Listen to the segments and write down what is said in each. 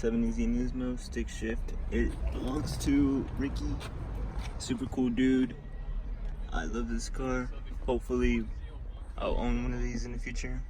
70 Zenizmo stick shift. It belongs to Ricky. Super cool dude. I love this car. Hopefully I'll own one of these in the future.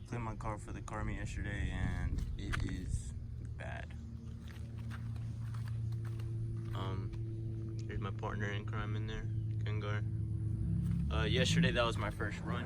Cleaned my car for the car meet yesterday and it is bad. Here's my partner in crime in there, Kengar. Yesterday that was my first run.